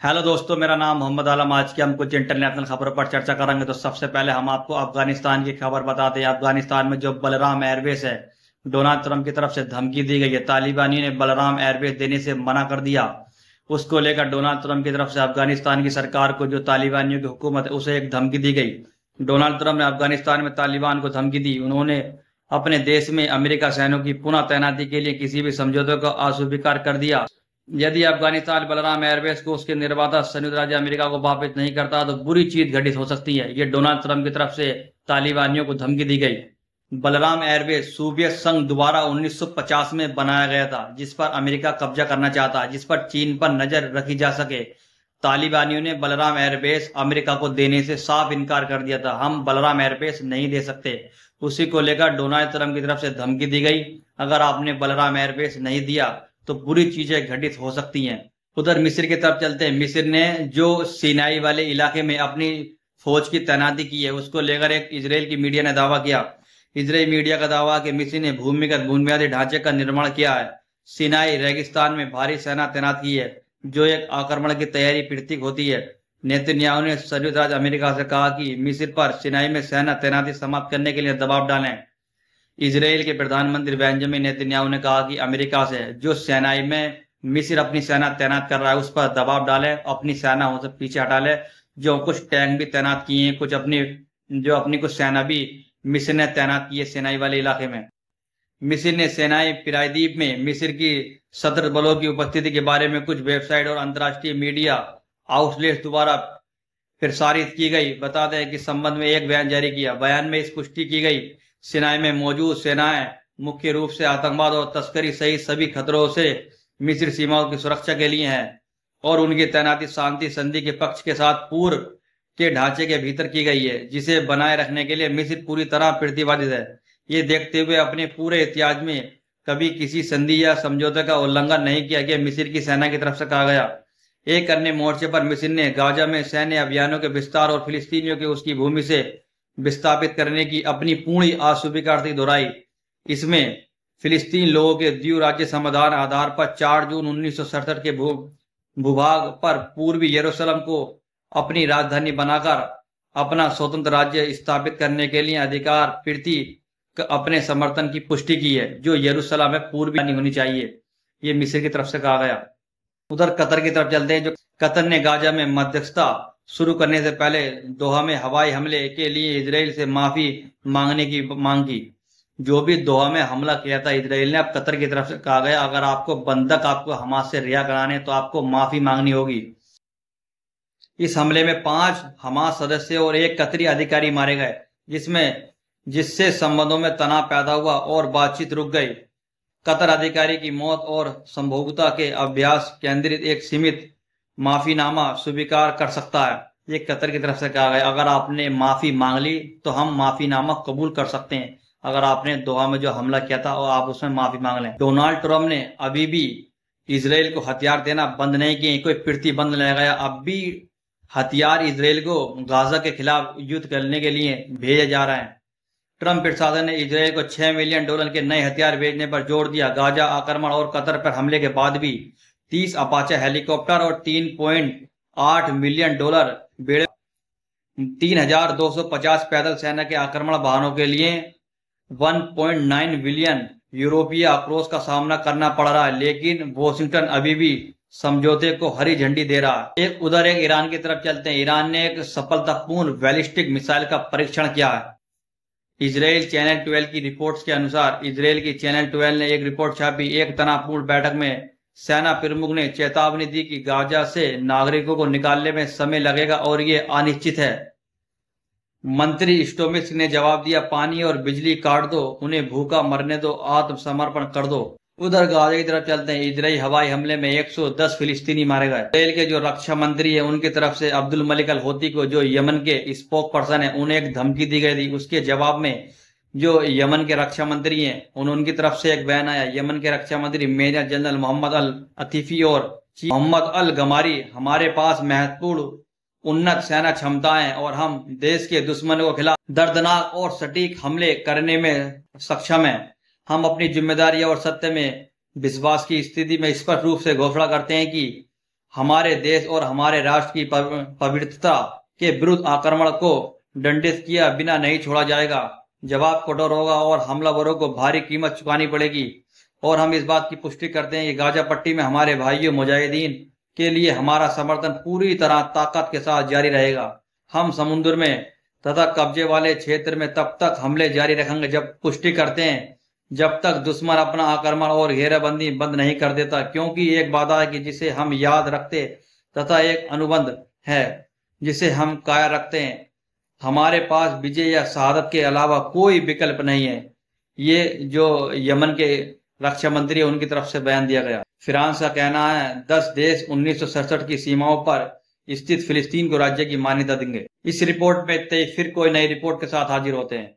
Hello दोस्तों, मेरा नाम मोहम्मद आलम। आज की हम कुछ इंटरनेशनल खबरों पर चर्चा करेंगे। तो सबसे पहले हम आपको अफगानिस्तान की खबर बताते हैं। अफगानिस्तान में जो बलराम एयरबेस है, डोनाल्ड ट्रंप की तरफ से धमकी दी गई है। तालिबानियों ने बलराम एयरबेस देने से मना कर दिया। उसको लेकर डोनाल्ड ट्रंप की तरफ से अफगानिस्तान की सरकार को, जो तालिबानियों की हुकूमत है, उसे एक धमकी दी गई। डोनाल्ड ट्रंप ने अफगानिस्तान में तालिबान को धमकी दी। उन्होंने अपने देश में अमेरिका सैनिकों की पुनः तैनाती के लिए किसी भी समझौते को अस्वीकार कर दिया। यदि अफगानिस्तान बलराम एयरबेस को उसके निर्माता संयुक्त राज्य अमेरिका को वापस नहीं करता तो बुरी चीज घटित हो सकती है। ये डोनाल्ड ट्रंप की तरफ से तालिबानियों को धमकी दी गई। बलराम एयरबेस सोवियत संघ द्वारा 1950 में बनाया गया था, जिस पर अमेरिका कब्जा करना चाहता है, जिस पर चीन पर नजर रखी जा सके। तालिबानियों ने बलराम एयरबेस अमेरिका को देने से साफ इनकार कर दिया था। हम बलराम एयरबेस नहीं दे सकते। उसी को लेकर डोनाल्ड ट्रंप की तरफ से धमकी दी गई, अगर आपने बलराम एयरबेस नहीं दिया तो बुरी चीजें घटित हो सकती हैं। उधर मिस्र की तरफ चलते हैं। मिस्र ने जो सिनाई वाले इलाके में अपनी फौज की तैनाती की है, उसको लेकर एक इजराइल की मीडिया ने दावा किया। इजराइल मीडिया का दावा कि मिस्र ने भूमिगत बुनियादी ढांचे का निर्माण किया है, सिनाई रेगिस्तान में भारी सेना तैनात की है, जो एक आक्रमण की तैयारी प्रतीक होती है। नेतन्याहू ने संयुक्त राज्य अमेरिका से कहा कि मिस्र पर सिनाई में सेना तैनाती समाप्त करने के लिए दबाव डालें। इजराइल के प्रधानमंत्री बेंजामिन नेतन्याहू ने कहा कि अमेरिका से जो सेनाई में मिस्र अपनी सेना तैनात कर रहा है, उस पर दबाव डाले, अपनी सेना उसे पीछे हटा ले। जो कुछ टैंक भी तैनात किए हैं, अपनी कुछ सेना भी मिस्र ने तैनात की है सेनाई वाले इलाके में। मिस्र ने सेनाई प्रायद्वीप में मिस्र की सशस्त्र बलों की उपस्थिति के बारे में कुछ वेबसाइट और अंतर्राष्ट्रीय मीडिया आउटलेट्स द्वारा प्रसारित की गई। बता दें कि संबंध में एक बयान जारी किया। बयान में इस पुष्टि की गई, सिनाई में मौजूद सेनाएं मुख्य रूप से आतंकवाद और तस्करी सहित सभी खतरों से मिस्र सीमाओं की सुरक्षा के लिए है, और उनकी तैनाती शांति संधि के पक्ष के साथ पूर्व के ढांचे के भीतर की गई है, जिसे बनाए रखने के लिए मिस्र पूरी तरह प्रतिबद्ध है। ये देखते हुए अपने पूरे इतिहास में कभी किसी संधि या समझौते का उल्लंघन नहीं किया गया, मिस्र की सेना की तरफ से कहा गया। एक अन्य मोर्चे पर मिस्र ने गाजा में सैन्य अभियानों के विस्तार और फिलिस्तीनियों के उसकी भूमि से विस्थापित करने की अपनी पूर्ण अस्वीकृति दोहराई। इसमें फिलिस्तीन लोगों के द्विराज्य समाधान आधार पर 4 जून 1967 के भूभाग पर पूर्वी यरूशलेम को अपनी राजधानी बनाकर अपना स्वतंत्र राज्य स्थापित करने के लिए अधिकार प्रति अपने समर्थन की पुष्टि की है, जो यरूशलेम में पूर्वी होनी चाहिए। ये मिस्र की तरफ से कहा गया। उधर कतर की तरफ चलते हैं। जो कतर ने गाजा में मध्यस्थता शुरू करने से पहले दोहा में हवाई हमले के लिए इजराइल से माफी मांगने की मांग की। जो भी दोहा में हमला किया था इजराइल ने, अब कतर की तरफ से कहा गया, अगर आपको बंधक आपको हमास से रिहा कराने तो आपको माफी मांगनी होगी। इस हमले में 5 हमास सदस्य और 1 कतरी अधिकारी मारे गए, जिससे संबंधों में तनाव पैदा हुआ और बातचीत रुक गई। कतर अधिकारी की मौत और संभोगता के अभ्यास केंद्रित एक सीमित माफीनामा स्वीकार कर सकता है। ये कतर की तरफ से कहा गया, अगर आपने माफी मांग ली तो हम माफीनामा कबूल कर सकते हैं। अगर आपने दोहा में जो हमला किया था और आप उसमें माफी मांग लें। डोनाल्ड ट्रंप ने अभी भी इजराइल को हथियार देना बंद नहीं किए, कोई प्रतिबंध नहीं लगाया। अब भी हथियार इजराइल को गाजा के खिलाफ युद्ध करने के लिए भेजे जा रहे हैं। ट्रंप प्रशासन ने इजराइल को $6 मिलियन के नए हथियार भेजने पर जोर दिया। गाजा आक्रमण और कतर पर हमले के बाद भी 30 अपाचे हेलीकॉप्टर और $3.8 मिलियन बेड़े 3,250 पैदल सेना के आक्रमण वाहनों के लिए 1.9 बिलियन यूरोपीय आक्रोश का सामना करना पड़ रहा है, लेकिन वॉशिंगटन अभी भी समझौते को हरी झंडी दे रहा है। एक ईरान की तरफ चलते हैं। ईरान ने एक सफलतापूर्ण बैलिस्टिक मिसाइल का परीक्षण किया है। इजराइल चैनल 12 की रिपोर्ट्स के अनुसार इजराइल की चैनल 12 ने एक रिपोर्ट छापी। एक तनावपूर्ण बैठक में सेना प्रमुख ने चेतावनी दी कि गाजा से नागरिकों को निकालने में समय लगेगा और ये अनिश्चित है। मंत्री स्टोमिस्क ने जवाब दिया, पानी और बिजली काट दो, उन्हें भूखा मरने दो, आत्मसमर्पण कर दो। उधर गाजा की तरफ चलते हैं। इजराइल हवाई हमले में 110 फिलिस्तीनी मारे गए। इजराइल के जो रक्षा मंत्री है, उनकी तरफ से अब्दुल मलिक अल होती को, जो यमन के स्पोक पर्सन है, उन्हें एक धमकी दी गई थी। उसके जवाब में जो यमन के रक्षा मंत्री हैं, उनकी तरफ से एक बयान आया। यमन के रक्षा मंत्री मेजर जनरल मोहम्मद अल अतीफी और मोहम्मद अल गमारी, हमारे पास महत्वपूर्ण उन्नत सेना क्षमताएं हैं और हम देश के दुश्मनों के खिलाफ दर्दनाक और सटीक हमले करने में सक्षम हैं। हम अपनी जिम्मेदारी और सत्य में विश्वास की स्थिति में स्पष्ट रूप से घोषणा करते हैं कि हमारे देश और हमारे राष्ट्र की पवित्रता के विरुद्ध आक्रमण को दंडित किया बिना नहीं छोड़ा जाएगा। जवाब कठोर होगा और हमलावरों को भारी कीमत चुकानी पड़ेगी। और हम इस बात की पुष्टि करते हैं कि गाजा पट्टी में हमारे भाइयों मुजाहिदीन के लिए हमारा समर्थन पूरी तरह ताकत के साथ जारी रहेगा। हम समुद्र में तथा कब्जे वाले क्षेत्र में तब तक हमले जारी रखेंगे जब तक दुश्मन अपना आक्रमण और घेराबंदी बंद नहीं कर देता, क्योंकि एक वादा है कि जिसे हम याद रखते तथा एक अनुबंध है जिसे हम कायम रखते हैं। हमारे पास विजय या शहादत के अलावा कोई विकल्प नहीं है। ये जो यमन के रक्षा मंत्री है उनकी तरफ से बयान दिया गया। फ्रांस का कहना है 10 देश 1967 की सीमाओं पर स्थित फिलिस्तीन को राज्य की मान्यता देंगे। इस रिपोर्ट में फिर कोई नई रिपोर्ट के साथ हाजिर होते हैं।